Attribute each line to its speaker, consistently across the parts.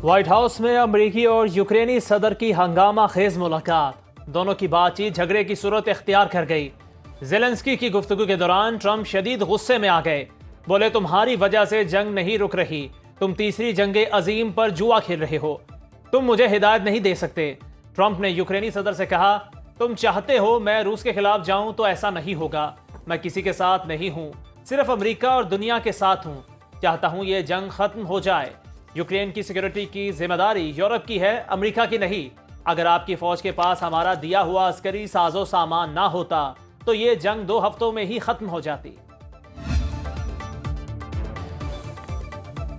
Speaker 1: White house میں امریکی اور یوکرینی صدر کی ہنگامہ خیز ملاقات، دونوں کی بات چیت جھگڑے کی صورت اختیار کر گئی۔ زیلنسکی کی گفتگو کے دوران ٹرمپ شدید غصے میں آ گئے، بولے تمہاری وجہ سے جنگ نہیں رک رہی، تم تیسری جنگ عظیم پر جوا کھیل رہے ہو، تم مجھے ہدایت نہیں دے سکتے۔ ٹرمپ نے یوکرینی صدر سے کہا تم چاہتے ہو میں روس کے خلاف جاؤں تو ایسا نہیں ہوگا، میں کسی کے ساتھ نہیں ہوں، صرف امریکہ اور دنیا کے ساتھ ہوں، چاہتا ہوں یہ جنگ ختم ہو جائے۔ یوکرین کی سیکیورٹی کی ذمہ داری یورپ کی ہے، امریکہ کی نہیں۔ اگر آپ کی فوج کے پاس ہمارا دیا ہوا عسکری ساز و سامان نہ ہوتا تو یہ جنگ 2 ہفتوں میں ہی ختم ہو جاتی۔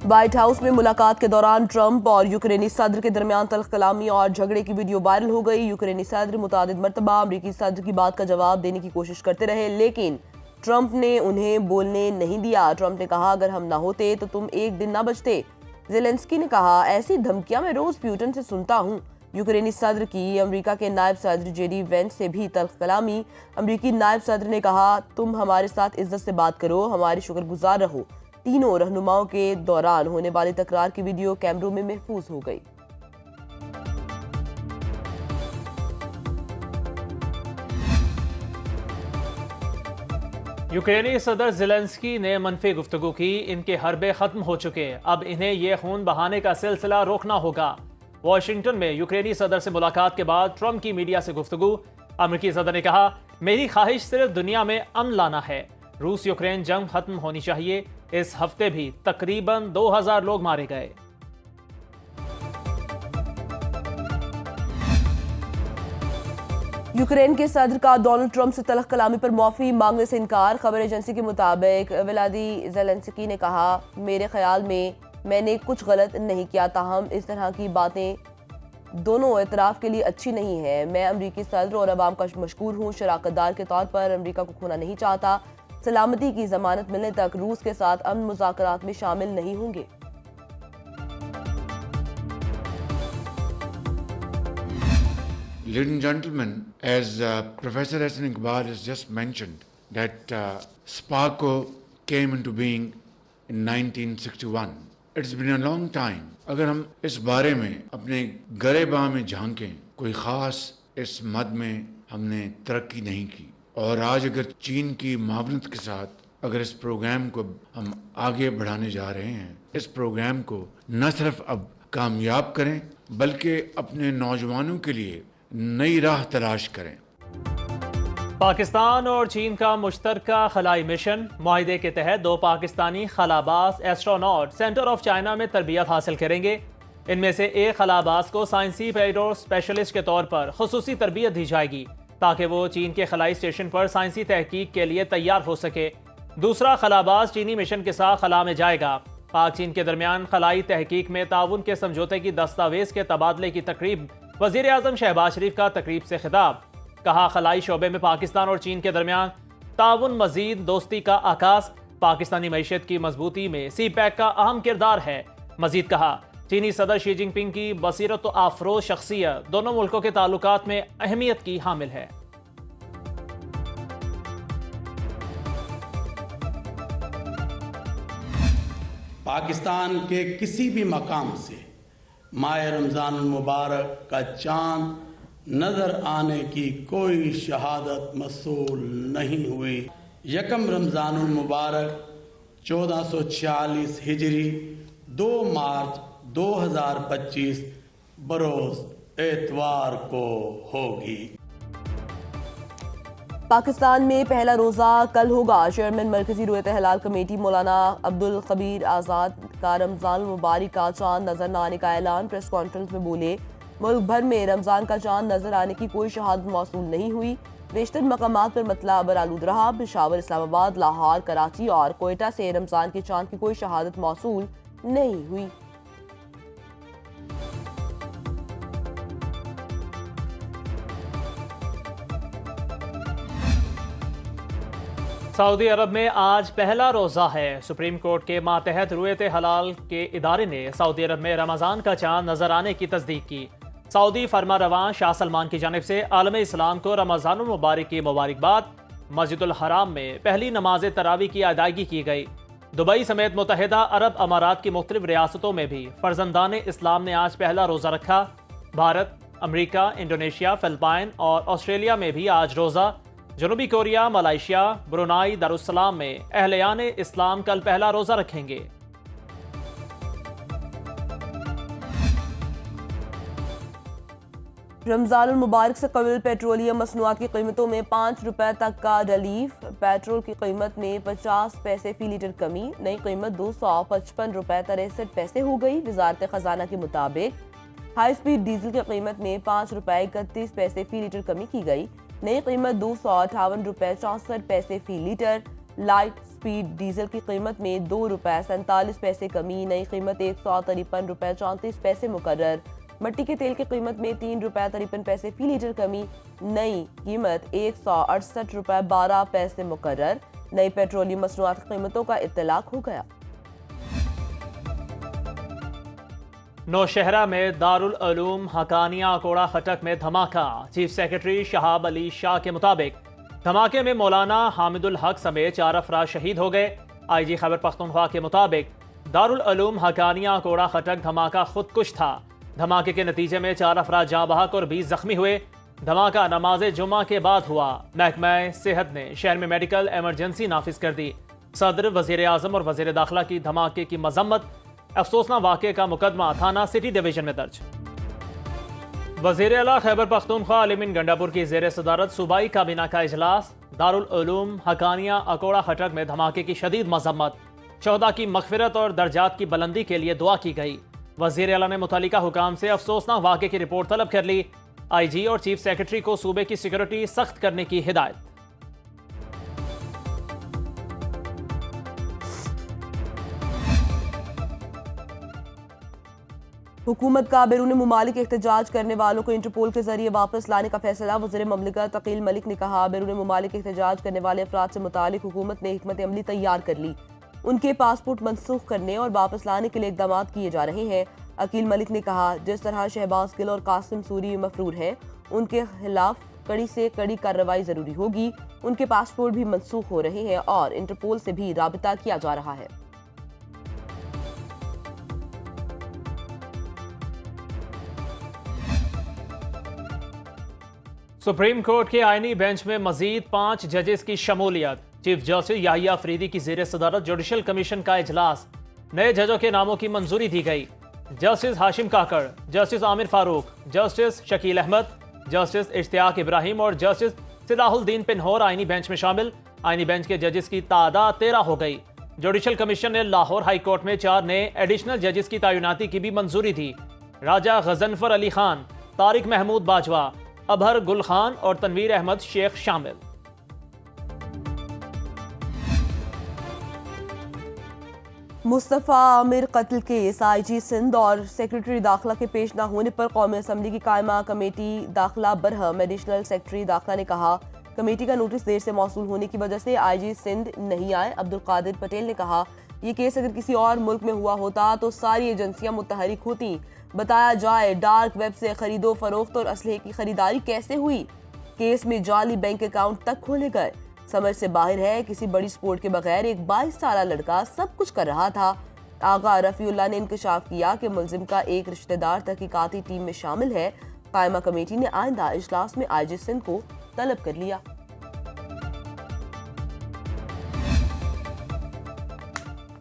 Speaker 2: وائٹ ہاؤس میں ملاقات کے دوران ٹرمپ اور یوکرینی صدر کے درمیان تلخ کلامی اور جھگڑے کی ویڈیو وائرل ہو گئی۔ یوکرینی صدر متعدد مرتبہ امریکی صدر کی بات کا جواب دینے کی کوشش کرتے رہے، لیکن ٹرمپ نے انہیں بولنے نہیں دیا۔ ٹرمپ نے کہا اگر ہم نہ ہوتے تو تم ایک دن نہ بچتے۔ زیلنسکی نے کہا ایسی دھمکیاں میں روز پیوٹن سے سنتا ہوں۔ یوکرینی صدر کی امریکہ کے نائب صدر جے ڈی وینس سے بھی تلخ کلامی۔ امریکی نائب صدر نے کہا تم ہمارے ساتھ عزت سے بات کرو، ہمارے شکر گزار رہو۔ تینوں رہنماؤں کے دوران ہونے والی تکرار کی ویڈیو کیمروں میں محفوظ ہو گئی۔
Speaker 1: یوکرینی صدر زیلنسکی نے منفی گفتگو کی، ان کے حربے ختم ہو چکے، اب انہیں یہ خون بہانے کا سلسلہ روکنا ہوگا۔ واشنگٹن میں یوکرینی صدر سے ملاقات کے بعد ٹرمپ کی میڈیا سے گفتگو، امریکی صدر نے کہا میری خواہش صرف دنیا میں امن لانا ہے، روس یوکرین جنگ ختم ہونی چاہیے۔ اس ہفتے بھی تقریباً 2000 لوگ مارے گئے۔
Speaker 2: یوکرین کے صدر کا ڈونلڈ ٹرمپ سے تلخ کلامی پر معافی مانگنے سے انکار۔ خبر ایجنسی کے مطابق ولادی زیلنسکی نے کہا میرے خیال میں نے کچھ غلط نہیں کیا، تاہم اس طرح کی باتیں دونوں اطراف کے لیے اچھی نہیں ہے۔ میں امریکی صدر اور عوام کا مشکور ہوں، شراکت دار کے طور پر امریکہ کو کھونا نہیں چاہتا، سلامتی کی ضمانت ملنے تک روس کے ساتھ امن مذاکرات میں شامل نہیں ہوں گے۔
Speaker 3: Ladies and gentlemen, as Professor Hassan Iqbal has just mentioned, that SPARCO came into being in 1961. It's been a long time. اگر ہم اس بارے میں اپنے گرے باں میں جھانکیں، کوئی خاص اس مد میں ہم نے ترقی نہیں کی، اور آج اگر چین کی معاونت کے ساتھ اگر اس پروگرام کو ہم آگے بڑھانے جا رہے ہیں، اس پروگرام کو نہ صرف اب کامیاب کریں بلکہ اپنے نوجوانوں کے لیے نئی راہ تلاش کریں۔
Speaker 1: پاکستان اور چین کا مشترکہ خلائی مشن، معاہدے کے تحت 2 پاکستانی خلاباز ایسٹروناٹ سینٹر آف چائنا میں تربیت حاصل کریں گے۔ ان میں سے ایک خلاباز کو سائنسی پیلوٹ اسپیشلسٹ کے طور پر خصوصی تربیت دی جائے گی تاکہ وہ چین کے خلائی اسٹیشن پر سائنسی تحقیق کے لیے تیار ہو سکے۔ دوسرا خلاباز چینی مشن کے ساتھ خلا میں جائے گا۔ پاک چین کے درمیان خلائی تحقیق میں تعاون کے سمجھوتے کی دستاویز کے تبادلے کی تقریب، وزیر اعظم شہباز شریف کا تقریب سے خطاب، کہا خلائی شعبے میں پاکستان اور چین کے درمیان تعاون مزید دوستی کا آغاز، پاکستانی معیشت کی مضبوطی میں سی پیک کا اہم کردار ہے۔ مزید کہا چینی صدر شی جن پنگ کی بصیرت و افروز شخصیت دونوں ملکوں کے تعلقات میں اہمیت کی حامل ہے۔
Speaker 4: پاکستان کے کسی بھی مقام سے ماہ رمضان المبارک کا چاند نظر آنے کی کوئی شہادت موصول نہیں ہوئی۔ 1 رمضان المبارک 1446 ہجری 2 مارچ 2025 بروز اتوار کو ہوگی۔
Speaker 2: پاکستان میں پہلا روزہ کل ہوگا۔ چیئرمین مرکزی رویت ہلال کمیٹی مولانا عبدالخبیر آزاد کا رمضان المبارک کا چاند نظر نہ آنے کا اعلان۔ پریس کانفرنس میں بولے ملک بھر میں رمضان کا چاند نظر آنے کی کوئی شہادت موصول نہیں ہوئی، بیشتر مقامات پر مطلع ابرآلود رہا۔ پشاور، اسلام آباد، لاہور، کراچی اور کوئٹہ سے رمضان کے چاند کی کوئی شہادت موصول نہیں ہوئی۔
Speaker 1: سعودی عرب میں آج پہلا روزہ ہے۔ سپریم کورٹ کے ماتحت رویت ہلال کے ادارے نے سعودی عرب میں رمضان کا چاند نظر آنے کی تصدیق کی۔ سعودی فرما رواں شاہ سلمان کی جانب سے عالم اسلام کو رمضان المبارک کی مبارکباد۔ مسجد الحرام میں پہلی نماز تراویح کی ادائیگی کی گئی۔ دبئی سمیت متحدہ عرب امارات کی مختلف ریاستوں میں بھی فرزندان اسلام نے آج پہلا روزہ رکھا۔ بھارت، امریکہ، انڈونیشیا، فلپائن اور آسٹریلیا میں بھی آج روزہ۔ جنوبی کوریا، ملائیشیا، برونائی، دارالسلام میں اہلیان اسلام کل پہلا روزہ رکھیں گے۔
Speaker 2: رمضان المبارک سے قبل پیٹرولیم مصنوعات کی قیمتوں میں 5 روپے تک کا ریلیف۔ پیٹرول کی قیمت میں 50 پیسے فی لیٹر کمی، نئی قیمت 255 روپے 63 پیسے ہو گئی۔ وزارت خزانہ کے مطابق ہائی سپیڈ ڈیزل کی قیمت میں 5 روپے 31 پیسے فی لیٹر کمی کی گئی، نئی قیمت 258 روپے 64 پیسے فی لیٹر۔ لائٹ سپیڈ ڈیزل کی قیمت میں 2 روپے 47 پیسے کمی، نئی قیمت 153 روپے 34 پیسے مقرر۔ مٹی کے تیل کی قیمت میں 3 روپے 53 پیسے فی لیٹر کمی، نئی قیمت 168 روپے 12 پیسے مقرر۔ نئی پیٹرولیم مصنوعات کی قیمتوں کا اطلاق ہو گیا۔
Speaker 1: نوشہرہ میں دارالعلوم حقانیہ اکوڑہ خٹک میں دھماکہ۔ چیف سیکرٹری شہاب علی شاہ کے مطابق دھماکے میں مولانا حامد الحق سمیت 4 افراد شہید ہو گئے۔ آئی جی خیبر پختونخوا کے مطابق دارالعلوم حقانیہ اکوڑہ خٹک دھماکہ خودکش تھا۔ دھماکے کے نتیجے میں 4 افراد جاں بحق اور 20 زخمی ہوئے۔ دھماکہ نماز جمعہ کے بعد ہوا۔ محکمہ صحت نے شہر میں میڈیکل ایمرجنسی نافذ کر دی۔ صدر، وزیر اعظم اور وزیر داخلہ کی دھماکے کی مذمت۔ افسوسناک واقعے کا مقدمہ تھانہ سٹی ڈویژن میں درج۔ وزیر اعلیٰ خیبر پختونخوا علی گنڈاپور کی زیر صدارت صوبائی کابینہ کا اجلاس۔ دارالعلوم حقانیہ اکوڑہ خٹک میں دھماکے کی شدید مذمت۔ شہداء کی مغفرت اور درجات کی بلندی کے لیے دعا کی گئی۔ وزیر اعلیٰ نے متعلقہ حکام سے افسوسناک واقعے کی رپورٹ طلب کر لی۔ آئی جی اور چیف سیکرٹری کو صوبے کی سیکورٹی سخت کرنے کی ہدایت۔
Speaker 2: حکومت کا بیرون ممالک احتجاج کرنے والوں کو انٹرپول کے ذریعے واپس لانے کا فیصلہ۔ وزیر مملکت عقیل ملک نے کہا، بیرون ممالک احتجاج کرنے والے افراد سے متعلق حکومت نے حکمت عملی تیار کر لی، ان کے پاسپورٹ منسوخ کرنے اور واپس لانے کے لیے اقدامات کیے جا رہے ہیں۔ عقیل ملک نے کہا، جس طرح شہباز گل اور قاسم سوری مفرور ہیں، ان کے خلاف کڑی سے کڑی کارروائی ضروری ہوگی۔ ان کے پاسپورٹ بھی منسوخ ہو رہے ہیں اور انٹرپول سے بھی رابطہ کیا جا رہا ہے۔
Speaker 1: سپریم کورٹ کے آئینی بینچ میں مزید 5 ججز کی شمولیت۔ چیف جسٹس یحییٰ افریدی کی زیر صدارت جوڈیشل کمیشن کا اجلاس۔ نئے ججوں کے ناموں کی منظوری دی گئی۔ جسٹس ہاشم کاکڑ، جسٹس عامر فاروق، جسٹس شکیل احمد، جسٹس اشتیاق ابراہیم اور جسٹس صلاح الدین پنہور آئینی بینچ میں شامل۔ آئینی بینچ کے ججز کی تعداد 13 ہو گئی۔ جوڈیشل کمیشن نے لاہور ہائی کورٹ میں 4 نئے ایڈیشنل ججز کی تعیناتی کی بھی منظوری دی۔ راجہ غضنفر علی خان، طارق محمود باجوہ، ابہر گل خان اور تنویر احمد شیخ شامل۔
Speaker 2: مصطفیٰ عامر قتل کیس، آئی جی سندھ اور سیکرٹری داخلہ کے پیش نہ ہونے پر قومی اسمبلی کی قائمہ کمیٹی داخلہ برہم۔ ایڈیشنل سیکرٹری داخلہ نے کہا، کمیٹی کا نوٹس دیر سے موصول ہونے کی وجہ سے آئی جی سندھ نہیں آئے۔ عبدالقادر پٹیل نے کہا، یہ کیس اگر کسی اور ملک میں ہوا ہوتا تو ساری ایجنسیاں متحرک ہوتی۔ بتایا جائے ڈارک ویب سے خرید و فروخت اور اسلحے کی خریداری کیسے ہوئی؟ کیس میں جعلی بینک اکاؤنٹ تک کھولے گئے۔ سمجھ سے باہر ہے، کسی بڑی سپورٹ کے بغیر ایک 22 سالہ لڑکا سب کچھ کر رہا تھا۔ آغا رفیع اللہ نے انکشاف کیا کہ ملزم کا ایک رشتہ دار تحقیقاتی ٹیم میں شامل ہے۔ قائمہ کمیٹی نے آئندہ اجلاس میں آئی جی سندھ کو طلب کر لیا۔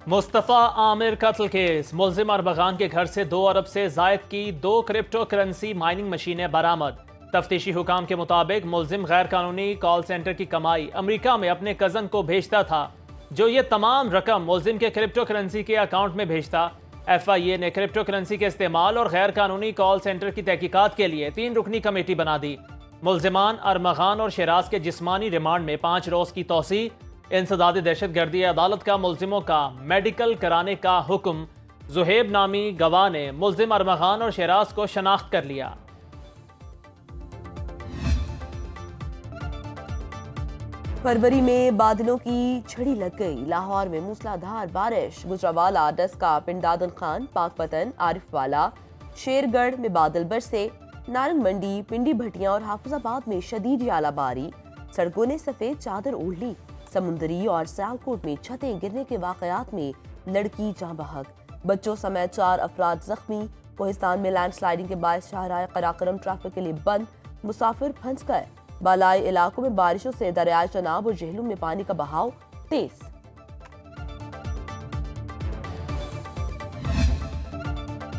Speaker 1: مصطفیٰ عامر قتل کیس، ملزم اربغان کے گھر سے 2 ارب سے زائد کی 2 کرپٹو کرنسی مائننگ مشینیں برآمد۔ تفتیشی حکام کے مطابق ملزم غیر قانونی کال سینٹر کی کمائی امریکہ میں اپنے کزن کو بھیجتا تھا، جو یہ تمام رقم ملزم کے کرپٹو کرنسی کے اکاؤنٹ میں بھیجتا۔ ایف آئی اے نے کرپٹو کرنسی کے استعمال اور غیر قانونی کال سینٹر کی تحقیقات کے لیے 3 رکنی کمیٹی بنا دی۔ ملزمان ارمغان اور شیراز کے جسمانی ریمانڈ میں 5 روز کی توسیع۔ انسداد دہشت گردی عدالت کا ملزموں کا میڈیکل کرانے کا حکم۔ زہیب نامی گواہ نے ملزم ارمغان اور شیراز کو شناخت کر لیا۔
Speaker 2: فروری میں بادلوں کی چھڑی لگ گئی، لاہور میں موسلادھار بارش۔ گجرانوالہ، ڈسکا، پنڈادن خان، پاک پتن، عارف والا، شیر گڑھ میں بادل برسے۔ نارنگ منڈی، پنڈی بھٹیاں اور حافظ آباد میں شدید ژالہ باری، سڑکوں نے سفید چادر اوڑھ لی۔ سمندری اور سیالکوٹ میں چھتیں گرنے کے واقعات میں لڑکی جاں بحق، بچوں سمیت 4 افراد زخمی۔ کوہستان میں لینڈ سلائیڈنگ کے باعث شاہراہ قراقرم ٹریفک کے لیے بند، مسافر پھنس گئے۔ بالائی علاقوں میں بارشوں سے دریائے چناب اور جہلم میں پانی کا بہاؤ تیز۔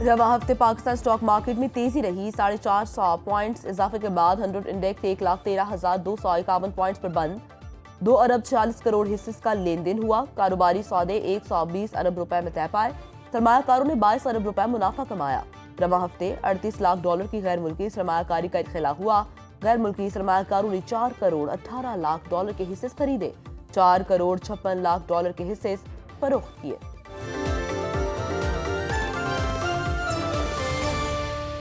Speaker 2: رواں ہفتے پاکستان سٹاک مارکیٹ میں تیزی رہی، 450 پوائنٹس اضافے کے بعد 100 انڈیکس 1,13,251 پوائنٹس پر بند، 2 ارب 46 کروڑ حصص کا لین دین ہوا۔ کاروباری سودے 120 ارب روپے میں طے پائے، سرمایہ کاروں نے 22 ارب روپے منافع کمایا۔ رواں ہفتے 38 لاکھ ڈالر کی غیر ملکی سرمایہ کاری کا ادخلا ہوا۔ غیر ملکی سرمایہ کاروں نے 4 کروڑ 18 لاکھ ڈالر کے حصے خریدے، 4 کروڑ 56 لاکھ ڈالر کے حصے فروخت کیے۔